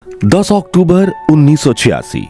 10 अक्टूबर 1986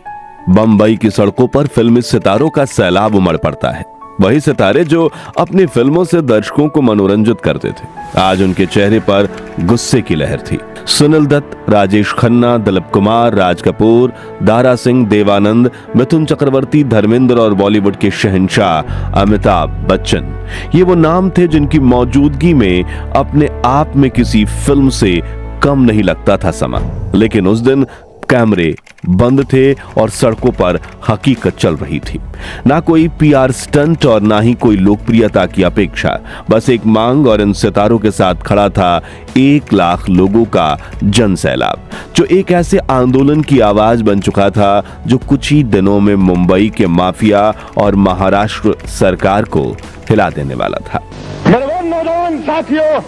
बंबई की सड़कों पर फिल्मी सितारों का सैलाब उमड़ पड़ता है। वही सितारे जो अपनी फिल्मों से दर्शकों को मनोरंजित करते थे, आज उनके चेहरे पर गुस्से की लहर थी। सुनील दत्त, राजेश खन्ना, दिलीप कुमार, राज कपूर, दारा सिंह, देवानंद, मिथुन चक्रवर्ती, धर्मेंद्र और बॉलीवुड के शहंशाह अमिताभ बच्चन, ये वो नाम थे जिनकी मौजूदगी में अपने आप में किसी फिल्म से कम नहीं लगता था समा। लेकिन उस दिन कैमरे बंद थे और सड़कों पर हकीकत चल रही थी। ना कोई पीआर स्टंट और ना ही कोई लोकप्रियता की अपेक्षा, बस एक मांग और इन सितारों के साथ खड़ा था 1 लाख लोगों का जन सैलाब, जो एक ऐसे आंदोलन की आवाज बन चुका था जो कुछ ही दिनों में मुंबई के माफिया और महाराष्ट्र सरकार को हिला देने वाला था। मेरे नौजवान साथियों,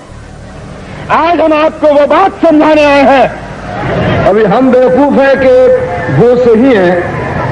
आज हम आपको वो बात समझाने आए हैं। अभी हम बेवकूफ हैं कि वो सही है,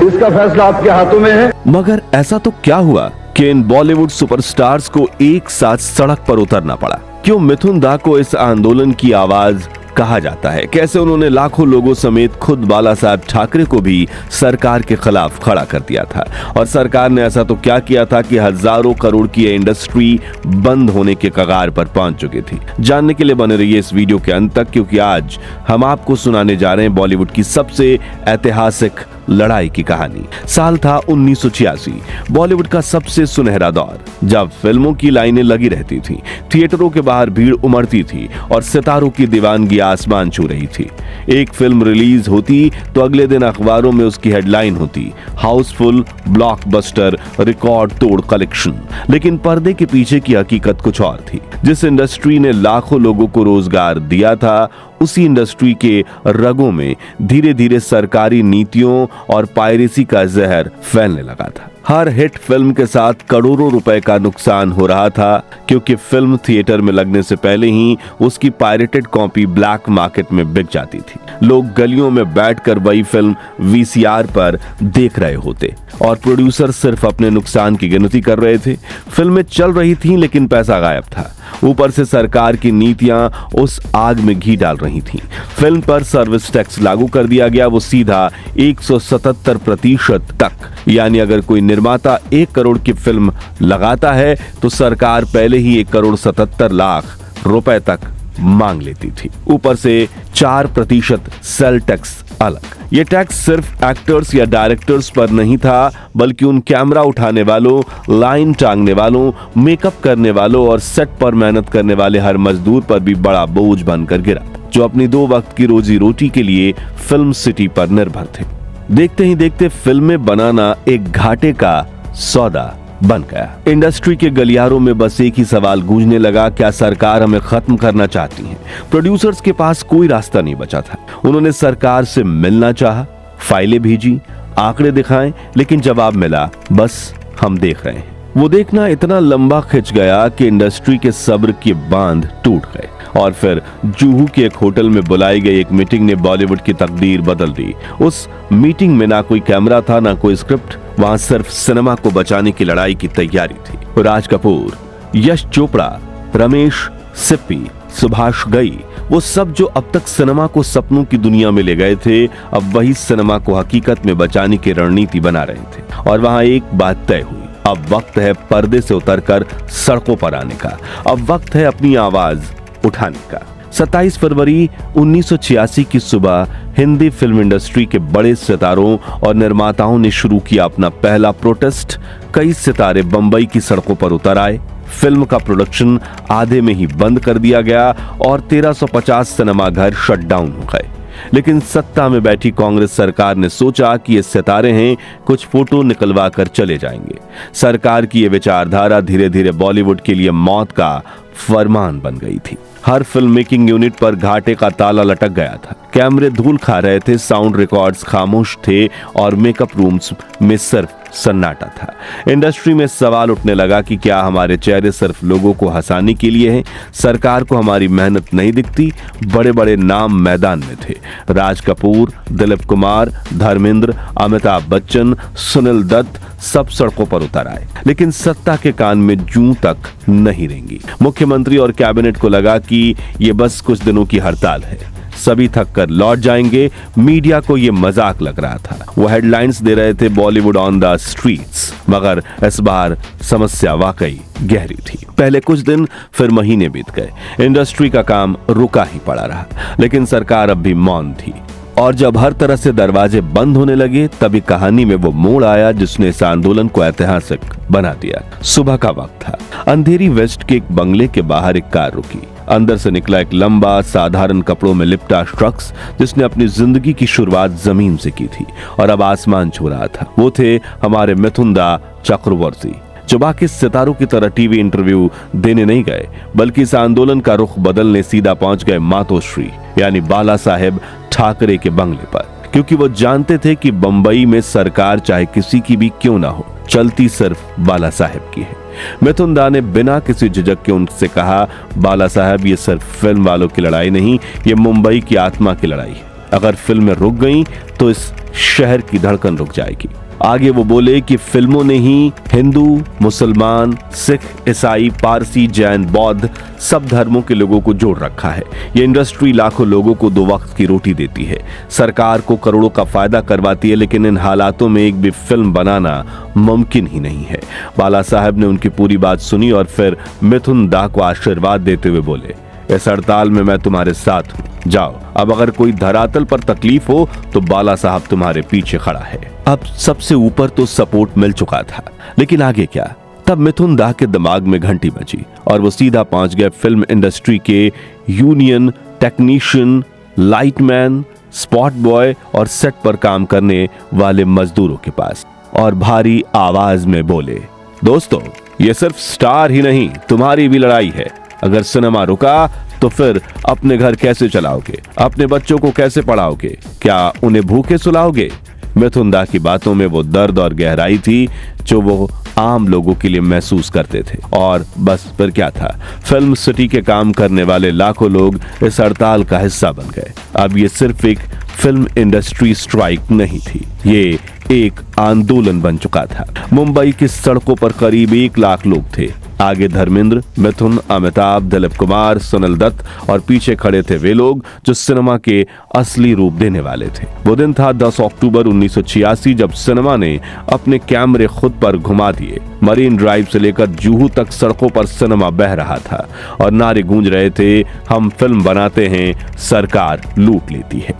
इसका फैसला आपके हाथों में है। मगर ऐसा तो क्या हुआ कि इन बॉलीवुड सुपरस्टार्स को एक साथ सड़क पर उतरना पड़ा? क्यों मिथुन दा को इस आंदोलन की आवाज कहा जाता है? कैसे उन्होंने लाखों लोगों समेत खुद बाला साहब ठाकरे को भी सरकार के खिलाफ खड़ा कर दिया था? और सरकार ने ऐसा तो क्या किया था कि हजारों करोड़ की इंडस्ट्री बंद होने के कगार पर पहुंच चुकी थी? जानने के लिए बने रहिए इस वीडियो के अंत तक, क्योंकि आज हम आपको सुनाने जा रहे हैं बॉलीवुड की सबसे ऐतिहासिक लड़ाई की कहानी। साल था 1986, बॉलीवुड का सबसे सुनहरा दौर, जब फिल्मों की लाइनें लगी रहती थी, थिएटरों के बाहर भीड़ उमड़ती थी और सितारों की दीवानगी आसमान छू रही थी। एक फिल्म रिलीज होती तो अगले दिन अखबारों में उसकी हेडलाइन होती, हाउसफुल, ब्लॉकबस्टर, रिकॉर्ड तोड़ कलेक्शन। लेकिन पर्दे के पीछे की हकीकत कुछ और थी। जिस इंडस्ट्री ने लाखों लोगों को रोजगार दिया था, उसी इंडस्ट्री के रगों में धीरे धीरे सरकारी नीतियों और पायरेसी का जहर फैलने लगा था। हर हिट फिल्म के साथ करोड़ों रुपए का नुकसान हो रहा था, क्योंकि फिल्म थिएटर में लगने से पहले ही उसकी पायरेटेड कॉपी ब्लैक मार्केट में बिक जाती थी। लोग गलियों में बैठकर वही फिल्म वीसीआर पर देख रहे होते और प्रोड्यूसर सिर्फ अपने नुकसान की गिनती कर रहे थे। फिल्में चल रही थीं लेकिन पैसा गायब था। ऊपर से सरकार की नीतियां उस आग में घी डाल रही थीं। फिल्म पर सर्विस टैक्स लागू कर दिया गया, वो सीधा 177% तक। यानी अगर कोई निर्माता 1 करोड़ की फिल्म लगाता है तो सरकार पहले ही 1,77,00,000 रुपए तक मांग लेती थी। ऊपर से 4% सेल टैक्स अलग। ये टैक्स सिर्फ एक्टर्स या डायरेक्टर्स पर नहीं था, बल्कि उन कैमरा उठाने वालों, लाइन टांगने वालों, मेकअप करने वालों और सेट पर मेहनत करने वाले हर मजदूर पर भी बड़ा बोझ बनकर गिरा, जो अपनी 2 वक्त की रोजी रोटी के लिए फिल्म सिटी पर निर्भर थे। देखते ही देखते फिल्में बनाना एक घाटे का सौदा बन गया। इंडस्ट्री के गलियारों में बस एक ही सवाल गूंजने लगा, क्या सरकार हमें खत्म करना चाहती है? प्रोड्यूसर्स के पास कोई रास्ता नहीं बचा था। उन्होंने सरकार से मिलना चाहा, फाइलें भेजी, आंकड़े दिखाएं, लेकिन जवाब मिला, बस हम देख रहे हैं। वो देखना इतना लंबा खिंच गया कि इंडस्ट्री के सब्र के बांध टूट गए और फिर जुहू के एक होटल में बुलाई गई एक मीटिंग ने बॉलीवुड की तकदीर बदल दी। उस मीटिंग में ना कोई कैमरा था, ना कोई स्क्रिप्ट, वहां सिर्फ सिनेमा को बचाने की लड़ाई की तैयारी थी। राज कपूर, यश चोपड़ा, रमेश सिप्पी, सुभाष घई, वो सब जो अब तक सिनेमा को सपनों की दुनिया में ले गए थे, अब वही सिनेमा को हकीकत में बचाने की रणनीति बना रहे थे। और वहां एक बात तय हुई, अब वक्त है पर्दे से उतरकर सड़कों पर आने का। अब वक्त है अपनी आवाज उठाने का। 27 फरवरी 1986 की सुबह हिंदी फिल्म इंडस्ट्री के बड़े सितारों और निर्माताओं ने शुरू किया अपना पहला प्रोटेस्ट। कई सितारे बंबई की सड़कों पर उतर आए। फिल्म का प्रोडक्शन आधे में ही बंद कर दिया गया और 1350 सिनेमा घर शट डाउन हो गए। लेकिन सत्ता में बैठी कांग्रेस सरकार ने सोचा कि ये सितारे हैं, कुछ फोटो निकलवा कर चले जाएंगे। सरकार की ये विचारधारा धीरे धीरे बॉलीवुड के लिए मौत का फरमान बन गई थी। हर फिल्म मेकिंग यूनिट पर घाटे का ताला लटक गया था। कैमरे धूल खा रहे थे, साउंड रिकॉर्ड्स खामोश थे और मेकअप रूम्स में सिर्फ सन्नाटा था। इंडस्ट्री में सवाल उठने लगा कि क्या हमारे चेहरे सिर्फ लोगों को हंसाने के लिए हैं? सरकार को हमारी मेहनत नहीं दिखती? बड़े बड़े नाम मैदान में थे, राज कपूर, दिलीप कुमार, धर्मेंद्र, अमिताभ बच्चन, सुनील दत्त, सब सड़कों पर उतर आए। लेकिन सत्ता के कान में जूं तक नहीं रेंगी। मुख्यमंत्री और कैबिनेट को लगा कि ये बस कुछ दिनों की हड़ताल है। सभी थक कर लौट जाएंगे। मीडिया को ये मजाक लग रहा था। वो हेडलाइंस दे रहे थे बॉलीवुड ऑन द स्ट्रीट्स, मगर इस बार समस्या वाकई गहरी थी। पहले कुछ दिन, फिर महीने बीत गए। इंडस्ट्री का काम रुका ही पड़ा रहा, लेकिन सरकार अब भी मौन थी। और जब हर तरह से दरवाजे बंद होने लगे, तभी कहानी में वो मोड़ आया जिसने इस आंदोलन को ऐतिहासिक बना दिया। सुबह का वक्त था। अंधेरी वेस्ट के एक बंगले के बाहर एक कार रुकी। अंदर से निकला एक लंबा, साधारण कपड़ों में लिपटा शख्स जिसने अपनी जिंदगी की शुरुआत जमीन से की थी और अब आसमान छू रहा था। वो थे हमारे मिथुन दा चक्रवर्ती, जो बाकी सितारों की तरह टीवी इंटरव्यू देने नहीं गए, बल्कि इस आंदोलन का रुख बदलने सीधा पहुंच गए मातोश्री यानी बाला साहेब ठाकरे के बंगले पर, क्योंकि वो जानते थे कि बंबई में सरकार चाहे किसी की भी क्यों ना हो, चलती सिर्फ बाला साहेब की है। मिथुन दा ने बिना किसी झिझक के उनसे कहा, बाला साहब, ये सिर्फ फिल्म वालों की लड़ाई नहीं, ये मुंबई की आत्मा की लड़ाई है। अगर फिल्में रुक गईं तो इस शहर की धड़कन रुक जाएगी। आगे वो बोले कि फिल्मों ने ही हिंदू, मुसलमान, सिख, ईसाई, पारसी, जैन, बौद्ध सब धर्मों के लोगों को जोड़ रखा है। ये इंडस्ट्री लाखों लोगों को 2 वक्त की रोटी देती है, सरकार को करोड़ों का फायदा करवाती है, लेकिन इन हालातों में एक भी फिल्म बनाना मुमकिन ही नहीं है। बाला साहब ने उनकी पूरी बात सुनी और फिर मिथुन दा को आशीर्वाद देते हुए बोले, इस हड़ताल में मैं तुम्हारे साथ हूँ, जाओ। अब अगर कोई धरातल पर तकलीफ हो तो बाला साहब तुम्हारे पीछे खड़ा है। अब सबसे ऊपर तो सपोर्ट मिल चुका था, लेकिन आगे क्या? तब मिथुन दा के दिमाग में घंटी बजी और वो सीधा पहुंच गए फिल्म इंडस्ट्री के union, technician, lightman, spot boy और सेट पर काम करने वाले मजदूरों के पास और भारी आवाज में बोले, दोस्तों, ये सिर्फ स्टार ही नहीं, तुम्हारी भी लड़ाई है। अगर सिनेमा रुका तो फिर अपने घर कैसे चलाओगे? अपने बच्चों को कैसे पढ़ाओगे? क्या उन्हें भूखे सुलाओगे? मिथुन दा की बातों में वो दर्द और गहराई थी जो वो आम लोगों के लिए महसूस करते थे। और बस फिर क्या था, फिल्म सिटी के काम करने वाले लाखों लोग इस हड़ताल का हिस्सा बन गए। अब ये सिर्फ एक फिल्म इंडस्ट्री स्ट्राइक नहीं थी, ये एक आंदोलन बन चुका था। मुंबई की सड़कों पर करीब 1 लाख लोग थे। आगे धर्मेंद्र, मिथुन, अमिताभ, दिलीप कुमार, सुनील दत्त और पीछे खड़े थे वे लोग जो सिनेमा के असली रूप देने वाले थे। वो दिन था 10 अक्टूबर 1986, जब सिनेमा ने अपने कैमरे खुद पर घुमा दिए। मरीन ड्राइव से लेकर जुहू तक सड़कों पर सिनेमा बह रहा था और नारे गूंज रहे थे, हम फिल्म बनाते हैं, सरकार लूट लेती है।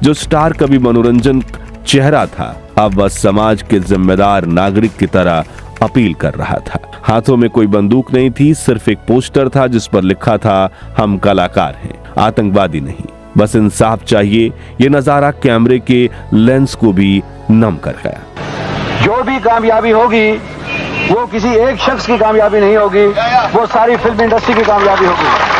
जो स्टार कभी मनोरंजन चेहरा था, अब वह समाज के जिम्मेदार नागरिक की तरह अपील कर रहा था। हाथों में कोई बंदूक नहीं थी, सिर्फ एक पोस्टर था जिस पर लिखा था, हम कलाकार हैं, आतंकवादी नहीं। बस इंसाफ चाहिए। ये नजारा कैमरे के लेंस को भी नम कर गया। जो भी कामयाबी होगी वो किसी एक शख्स की कामयाबी नहीं होगी, वो सारी फिल्म इंडस्ट्री की कामयाबी होगी।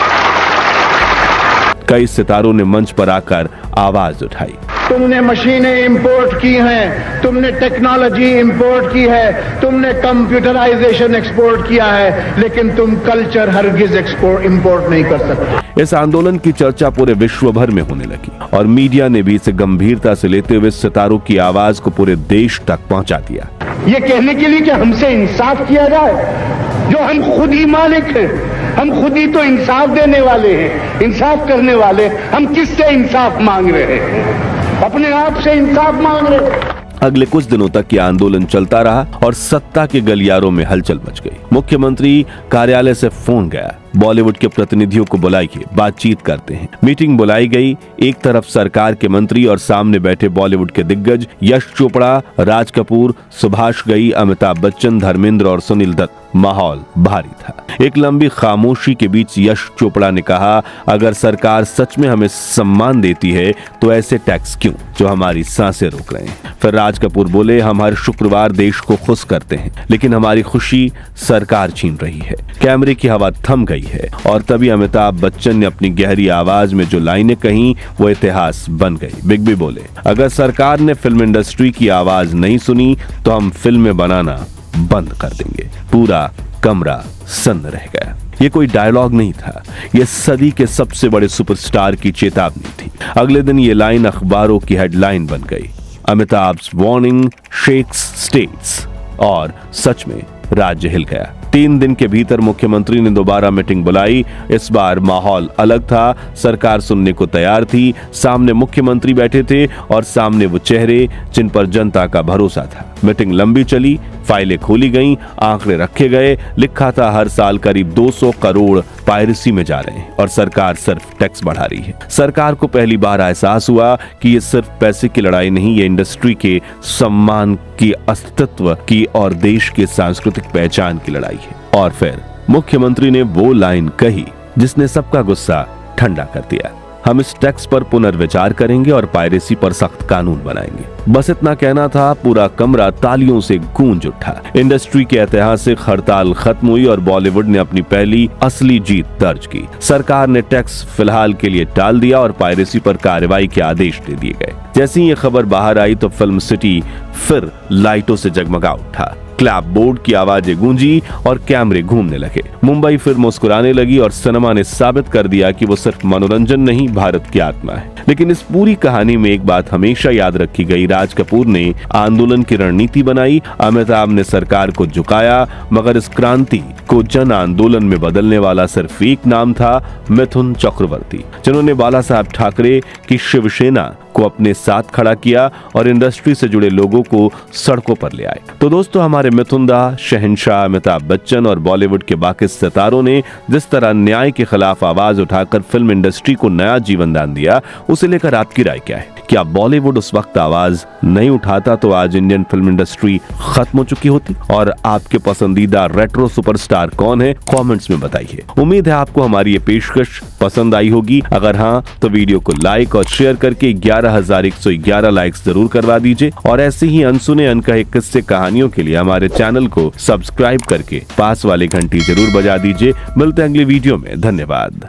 कई सितारों ने मंच पर आकर आवाज उठाई, तुमने मशीनें इंपोर्ट की हैं, तुमने टेक्नोलॉजी इंपोर्ट की है, तुमने कंप्यूटराइजेशन एक्सपोर्ट किया है, लेकिन तुम कल्चर हरगिज इंपोर्ट नहीं कर सकते। इस आंदोलन की चर्चा पूरे विश्व भर में होने लगी और मीडिया ने भी इसे गंभीरता से लेते हुए सितारों की आवाज को पूरे देश तक पहुंचा दिया। ये कहने के लिए कि हमसे इंसाफ किया जाए, जो हम खुद ही मालिक हैं, हम खुद ही तो इंसाफ देने वाले हैं, इंसाफ करने वाले, हम किससे इंसाफ मांग रहे हैं? अपने आप से इंसाफ मांग रहे हैं। अगले कुछ दिनों तक ये आंदोलन चलता रहा और सत्ता के गलियारों में हलचल मच गई। मुख्यमंत्री कार्यालय से फोन गया, बॉलीवुड के प्रतिनिधियों को बुलाइए, बातचीत करते हैं। मीटिंग बुलाई गई। एक तरफ सरकार के मंत्री और सामने बैठे बॉलीवुड के दिग्गज यश चोपड़ा, राज कपूर, सुभाष घई, अमिताभ बच्चन, धर्मेंद्र और सुनील दत्त। माहौल भारी था। एक लंबी खामोशी के बीच यश चोपड़ा ने कहा, अगर सरकार सच में हमें सम्मान देती है तो ऐसे टैक्स क्यों जो हमारी सांसें रोक रहे हैं? फिर राज कपूर बोले, हम हर शुक्रवार देश को खुश करते हैं, लेकिन हमारी खुशी सरकार छीन रही है। कैमरे की हवा थम गई है और तभी अमिताभ बच्चन ने अपनी गहरी आवाज में जो लाइनें कहीं वो इतिहास बन गई। बिग बी बोले, अगर सरकार ने फिल्म इंडस्ट्री की आवाज नहीं सुनी तो हम फिल्में बनाना बंद कर देंगे। पूरा कमरा सन्न रह गया। ये कोई डायलॉग नहीं था, ये सदी के सबसे बड़े सुपरस्टार की चेतावनी थी। अगले दिन ये लाइन अखबारों की हेडलाइन बन गई, अमिताभ's वार्निंग शेक्स स्टेट्स। और सच में राज्य हिल गया। 3 दिन के भीतर मुख्यमंत्री ने दोबारा मीटिंग बुलाई। इस बार माहौल अलग था, सरकार सुनने को तैयार थी। सामने मुख्यमंत्री बैठे थे और सामने वो चेहरे जिन पर जनता का भरोसा था। मीटिंग लंबी चली, फाइलें खोली गईं, आंकड़े रखे गए। लिखा था हर साल करीब 200 करोड़ पायरेसी में जा रहे हैं और सरकार सिर्फ टैक्स बढ़ा रही है। सरकार को पहली बार एहसास हुआ कि ये सिर्फ पैसे की लड़ाई नहीं, ये इंडस्ट्री के सम्मान की, अस्तित्व की और देश के सांस्कृतिक पहचान की लड़ाई है। और फिर मुख्यमंत्री ने वो लाइन कही जिसने सबका गुस्सा ठंडा कर दिया। हम इस टैक्स पर पुनर्विचार करेंगे और पायरेसी पर सख्त कानून बनाएंगे। बस इतना कहना था, पूरा कमरा तालियों से गूंज उठा। इंडस्ट्री की ऐतिहासिक हड़ताल खत्म हुई और बॉलीवुड ने अपनी पहली असली जीत दर्ज की। सरकार ने टैक्स फिलहाल के लिए टाल दिया और पायरेसी पर कार्रवाई के आदेश दे दिए गए। जैसे ही ये खबर बाहर आई तो फिल्म सिटी फिर लाइटों से जगमगा उठा। क्लैप बोर्ड की आवाजें गूंजी और कैमरे घूमने लगे। मुंबई फिर मुस्कुराने लगी और सिनेमा ने साबित कर दिया कि वो सिर्फ मनोरंजन नहीं, भारत की आत्मा है। लेकिन इस पूरी कहानी में एक बात हमेशा याद रखी गई, राज कपूर ने आंदोलन की रणनीति बनाई, अमिताभ ने सरकार को झुकाया, मगर इस क्रांति को जन आंदोलन में बदलने वाला सिर्फ एक नाम था, मिथुन चक्रवर्ती, जिन्होंने बाला साहब ठाकरे की शिवसेना को अपने साथ खड़ा किया और इंडस्ट्री से जुड़े लोगों को सड़कों पर ले आए। तो दोस्तों, हमारे मिथुन दा, शहंशाह अमिताभ बच्चन और बॉलीवुड के बाकी सितारों ने जिस तरह न्याय के खिलाफ आवाज उठाकर फिल्म इंडस्ट्री को नया जीवन दान दिया, उसे लेकर आपकी राय क्या है? क्या बॉलीवुड उस वक्त आवाज नहीं उठाता तो आज इंडियन फिल्म इंडस्ट्री खत्म हो चुकी होती? और आपके पसंदीदा रेट्रो सुपरस्टार कौन है? कमेंट्स में बताइए। उम्मीद है आपको हमारी ये पेशकश पसंद आई होगी। अगर हाँ, तो वीडियो को लाइक और शेयर करके 11,111 लाइक्स जरूर करवा दीजिए और ऐसे ही अनसुने अनकहे किस्से कहानियों के लिए हमारे चैनल को सब्सक्राइब करके पास वाली घंटी जरूर बजा दीजिए। मिलते हैं अगली वीडियो में। धन्यवाद।